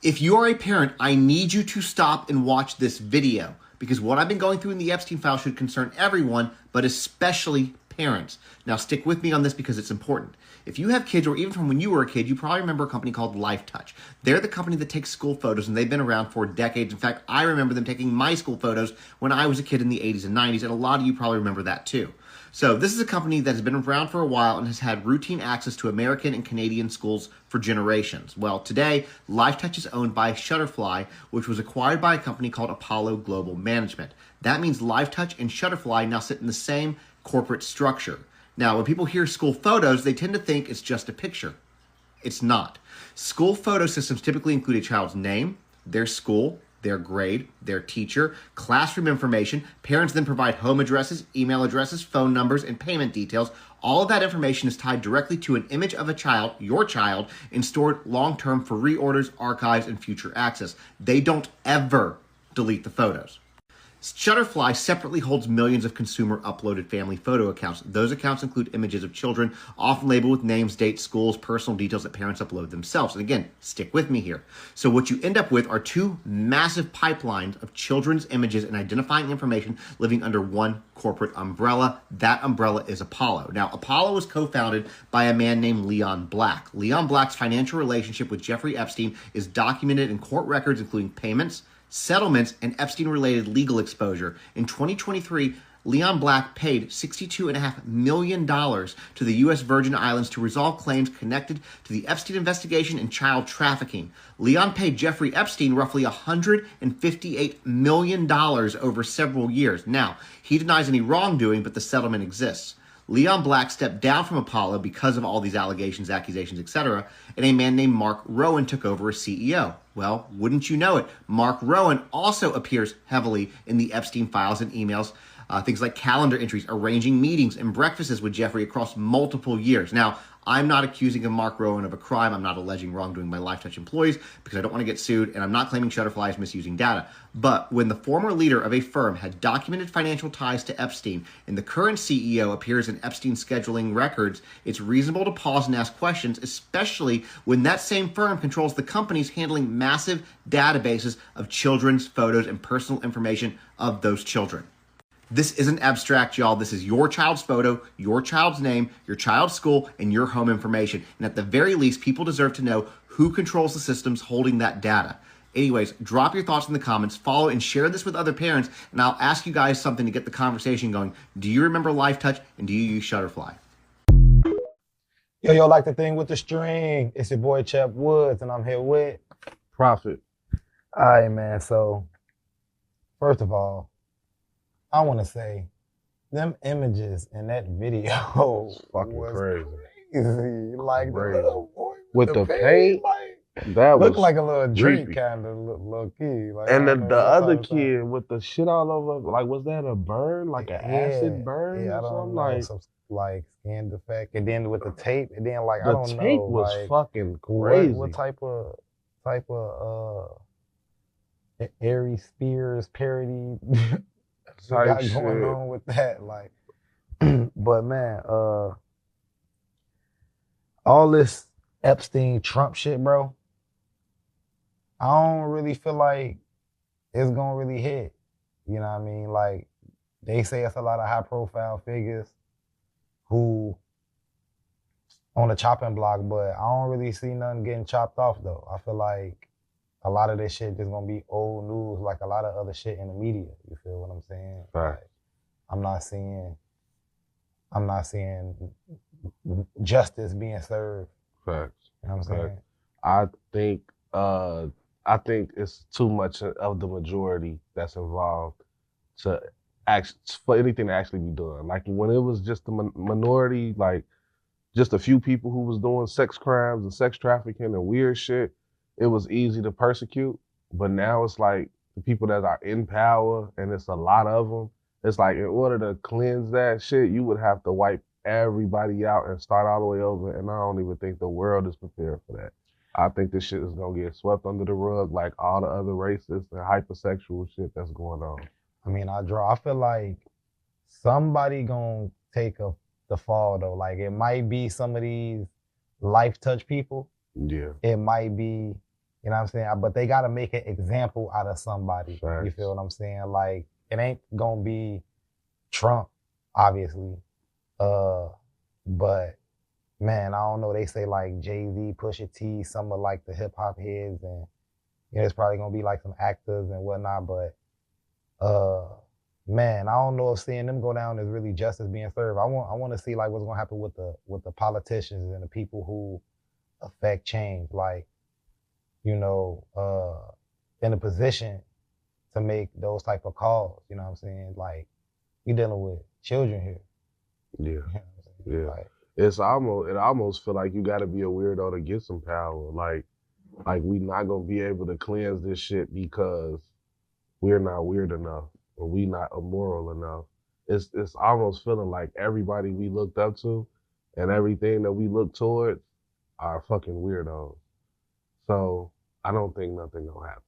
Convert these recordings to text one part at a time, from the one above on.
If you are a parent, I need you to stop and watch this video because what I've been going through in the Epstein file should concern everyone, but especially parents. Now stick with me on this because it's important. If you have kids, or even from when you were a kid, you probably remember a company called Lifetouch. They're the company that takes school photos, and they've been around for decades. In fact, I remember them taking my school photos when I was a kid in the 80s and 90s, and a lot of you probably remember that too. So this is a company that has been around for a while and has had routine access to American and Canadian schools for generations. Well, today, Lifetouch is owned by Shutterfly, which was acquired by a company called Apollo Global Management. That means Lifetouch and Shutterfly now sit in the same corporate structure. Now, when people hear school photos, they tend to think it's just a picture. It's not. School photo systems typically include a child's name, their school, their grade, their teacher, classroom information. Parents then provide home addresses, email addresses, phone numbers, and payment details. All of that information is tied directly to an image of a child, your child, and stored long-term for reorders, archives, and future access. They don't ever delete the photos. Shutterfly separately holds millions of consumer uploaded family photo accounts. Those accounts include images of children, often labeled with names, dates, schools, personal details that parents upload themselves. And again, stick with me here. So what you end up with are two massive pipelines of children's images and identifying information living under one corporate umbrella. That umbrella is Apollo. Now, Apollo was co-founded by a man named Leon Black. Leon Black's financial relationship with Jeffrey Epstein is documented in court records, including payments, settlements, and Epstein-related legal exposure. In 2023, Leon Black paid $62.5 million to the U.S. Virgin Islands to resolve claims connected to the Epstein investigation and child trafficking. Leon paid Jeffrey Epstein roughly $158 million over several years. Now, he denies any wrongdoing, but the settlement exists. Leon Black stepped down from Apollo because of all these allegations, accusations, etc., and a man named Mark Rowan took over as CEO. Well, wouldn't you know it, Mark Rowan also appears heavily in the Epstein files and emails, things like calendar entries, arranging meetings and breakfasts with Jeffrey across multiple years. Now, I'm not accusing Mark Rowan of a crime. I'm not alleging wrongdoing by Lifetouch employees because I don't want to get sued, and I'm not claiming Shutterfly is misusing data. But when the former leader of a firm had documented financial ties to Epstein and the current CEO appears in Epstein's scheduling records, it's reasonable to pause and ask questions, especially when that same firm controls the companies handling massive databases of children's photos and personal information of those children. This isn't abstract, y'all. This is your child's photo, your child's name, your child's school, and your home information. And at the very least, people deserve to know who controls the systems holding that data. Anyways, drop your thoughts in the comments, follow and share this with other parents, and I'll ask you guys something to get the conversation going. Do you remember Lifetouch, and do you use Shutterfly? Yo, like the thing with the string. It's your boy Chep Woods, and I'm here with Prophit. All right, man. So, first of all, I want to say, them images in that video Fucking was crazy. Like the Crazy. little boy With the paint, like, that was looked like a little drink creepy. kind of little kid. Like, And I don't know the what other type of- kid with the shit all over, like, was that a burn? Like an acid burn Yeah, I or don't something? know. Like, Some like skin defect, and then with the tape, and then like I the don't tape know, was like, fucking crazy. what type of Ari Spears parody Type got shit. going on with that, like. But man, all this Epstein Trump shit, bro, I don't really feel like it's gonna really hit. You know what I mean? Like, they say it's a lot of high profile figures who on the chopping block, but I don't really see nothing getting chopped off though. I feel like a lot of this shit just gonna be old news, like a lot of other shit in the media. You feel what I'm saying? Right. Like, I'm not seeing justice being served. Facts. You know what I'm saying? I think it's too much of the majority that's involved for anything to actually be done. Like when it was just the minority, like just a few people who was doing sex crimes and sex trafficking and weird shit, it was easy to persecute. But now it's like the people that are in power, and it's a lot of them. It's like in order to cleanse that shit, you would have to wipe everybody out and start all the way over. And I don't even think the world is prepared for that. I think this shit is gonna get swept under the rug like all the other racist and hypersexual shit that's going on. I mean, I feel like somebody gonna take the fall though. Like, it might be some of these Lifetouch people. Yeah. It might be You know what I'm saying? But they gotta make an example out of somebody. Right. You feel what I'm saying? Like, it ain't gonna be Trump, obviously. But man, I don't know. They say like Jay-Z, Pusha T, some of like the hip hop heads, and you know, it's probably gonna be like some actors and whatnot. But man, I don't know if seeing them go down is really justice being served. I want to see like what's gonna happen with the politicians and the people who affect change, like, you know, in a position to make those type of calls. You know what I'm saying? Like, we dealing with children here. Yeah. You know what I'm saying? Yeah. Like, It almost feel like you gotta be a weirdo to get some power. Like we not gonna be able to cleanse this shit because we're not weird enough or we not immoral enough. It's almost feeling like everybody we looked up to and everything that we look towards are fucking weirdos. So I don't think nothing gonna happen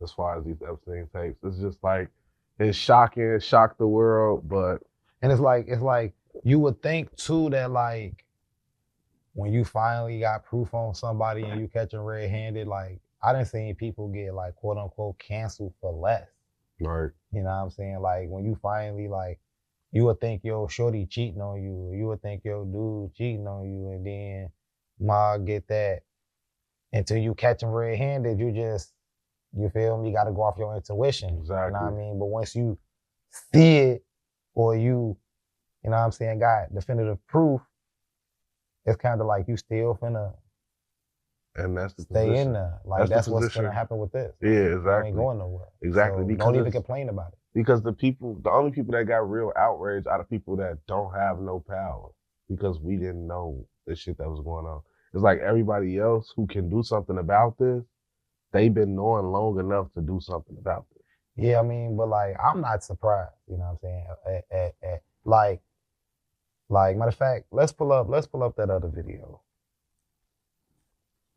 as far as these Epstein tapes. It's just like, it's shocking, it shocked the world, but. and it's like you would think too that like when you finally got proof on somebody and you catch them red-handed, like I done seen people get like quote unquote canceled for less. Right. You know what I'm saying? Like when you finally like, you would think your shorty cheating on you, you would think your dude cheating on you, and then ma get that. Until you catch them red-handed, you feel me? You got to go off your intuition. Exactly. You know what I mean? But once you see it, or you know what I'm saying, got definitive proof, it's kind of like you still finna And that's the stay position. in there. Like that's what's position. gonna happen with this. Yeah, You exactly. ain't going nowhere. Exactly. So Because don't even complain about it. Because the only people that got real outrage are the people that don't have no power, because we didn't know the shit that was going on. It's like everybody else who can do something about this, they've been knowing long enough to do something about this. Yeah, I mean, but like, I'm not surprised, you know what I'm saying? Like, matter of fact, let's pull up that other video.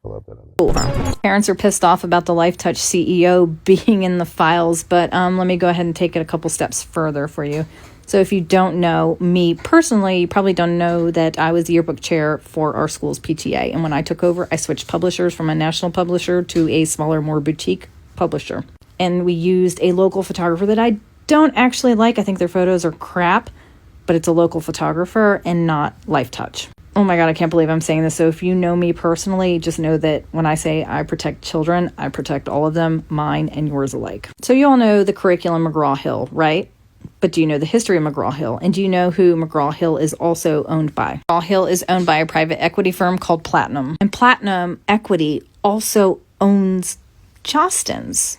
Pull up that other video. Parents are pissed off about the Lifetouch CEO being in the files, but let me go ahead and take it a couple steps further for you. So if you don't know me personally, you probably don't know that I was the yearbook chair for our school's PTA. And when I took over, I switched publishers from a national publisher to a smaller, more boutique publisher. And we used a local photographer that I don't actually like. I think their photos are crap, but it's a local photographer and not Lifetouch. Oh my God, I can't believe I'm saying this. So if you know me personally, just know that when I say I protect children, I protect all of them, mine and yours alike. So you all know the curriculum McGraw-Hill, right? But do you know the history of McGraw-Hill? And do you know who McGraw-Hill is also owned by? McGraw-Hill is owned by a private equity firm called Platinum. And Platinum Equity also owns Jostens,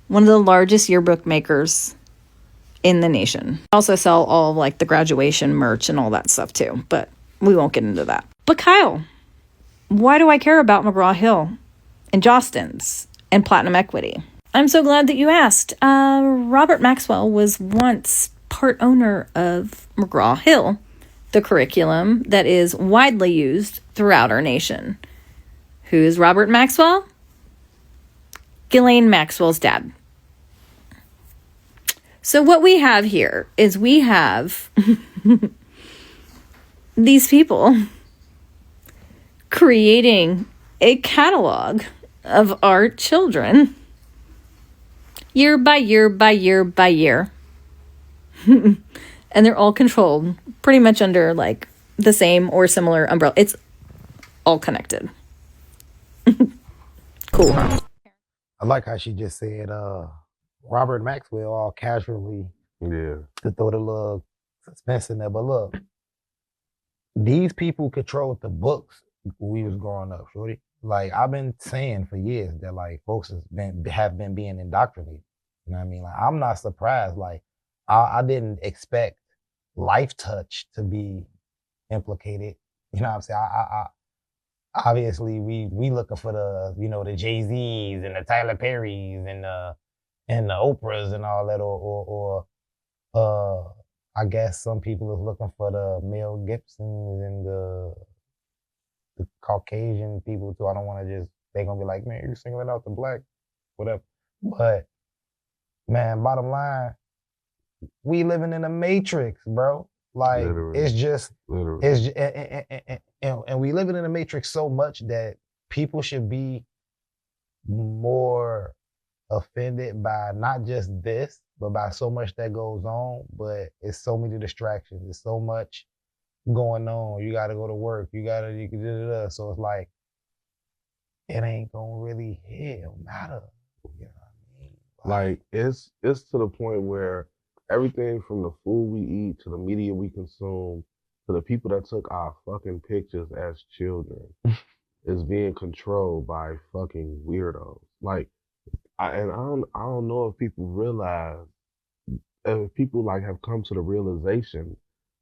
one of the largest yearbook makers in the nation. Also sell all of like the graduation merch and all that stuff too, but we won't get into that. But Kyle, why do I care about McGraw-Hill and Jostens and Platinum Equity? I'm so glad that you asked. Robert Maxwell was once part owner of McGraw-Hill, the curriculum that is widely used throughout our nation. Who is Robert Maxwell? Ghislaine Maxwell's dad. So what we have here is we have these people creating a catalog of our children year by year by year by year. And they're all controlled pretty much under like the same or similar umbrella. It's all connected. Cool, huh? I like how she just said Robert Maxwell all casually Yeah. to throw the little suspense in there. But look, these people controlled the books when we was growing up, shorty. Like I've been saying for years that like folks have been being indoctrinated. You know what I mean? Like I'm not surprised. Like I didn't expect Lifetouch to be implicated. You know what I'm saying? I obviously we looking for the, you know, the Jay-Z's and the Tyler Perry's and the Oprahs and all that, or I guess some people is looking for the Mel Gibsons and the Caucasian people too. I don't want to just, they gonna be like, man, you're singling out the black, whatever. But man, bottom line, we living in a matrix, bro. Like Literally. it's just, Literally. it's and we living in a matrix so much that people should be more offended by not just this, but by so much that goes on. But it's so many distractions. It's so much going on. You got to go to work. You got to. So it's like it ain't gonna really hit. It don't matter. You know what I mean? Like it's to the point where everything from the food we eat to the media we consume to the people that took our fucking pictures as children is being controlled by fucking weirdos. Like, I don't know if people realize, if people like have come to the realization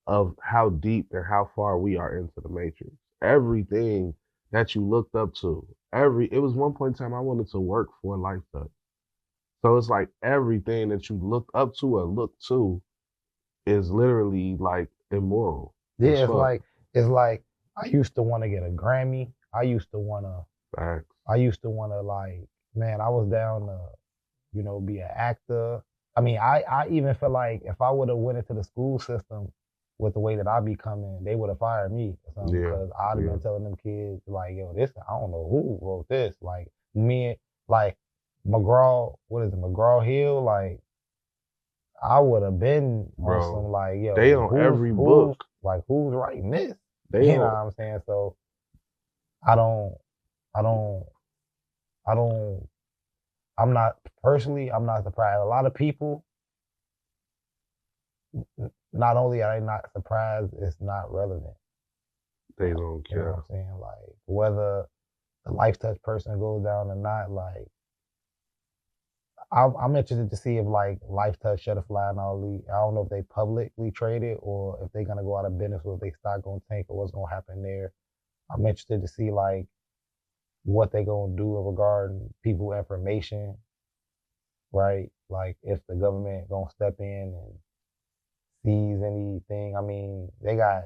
of how deep and how far we are into the matrix. Everything that you looked up to, it was one point in time I wanted to work for Lifetouch. So it's like everything that you looked up to or looked to is literally like immoral. Yeah, it's like I used to want to get a Grammy. I used to want to like, man, I was down to, you know, be an actor. I mean, I even feel like if I would have went into the school system with the way that I be coming, they would have fired me or something, because I'd have been telling them kids like, yo, this, I don't know who wrote this. Like me, like McGraw, what is it, McGraw Hill? Like I would have been on some like, yo, they on every book. Like who's writing this? They you know what I'm saying? So I'm not surprised. A lot of people, not only are they not surprised, it's not relevant. They don't care. You know what I'm saying? Like whether the Lifetouch person goes down or not, like I'm interested to see if like Lifetouch, Shutterfly, and all these, I don't know if they publicly traded or if they're gonna go out of business or if they stock gonna tank or what's gonna happen there. I'm interested to see like what they gonna do regarding people information, right? Like if the government gonna step in and seize anything. I mean, they got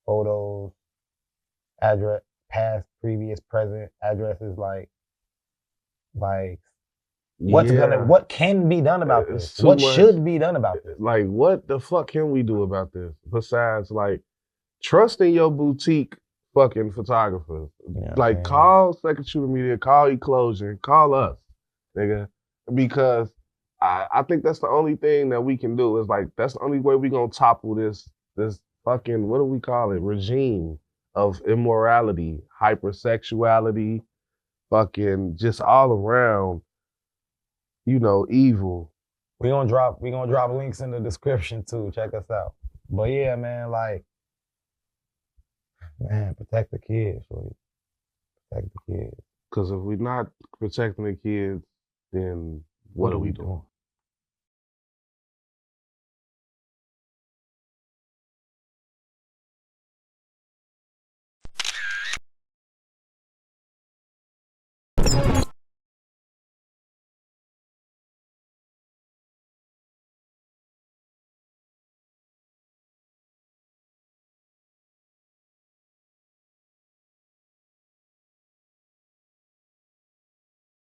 photos, address, past, previous, present addresses, like what can be done about this? What should be done about this? Like, what the fuck can we do about this? Besides, like, trusting your boutique fucking photographers. Yeah, like, man. Call Second Shooter Media, call Eclosion, call us, nigga. Because I think that's the only thing that we can do. Is like, that's the only way we gonna topple this fucking, what do we call it, regime of immorality, hypersexuality, fucking just all around, you know, evil. We gonna drop links in the description too. Check us out. But yeah, man, like, man, protect the kids, shorty. Protect the kids. Because if we're not protecting the kids, then what are we doing?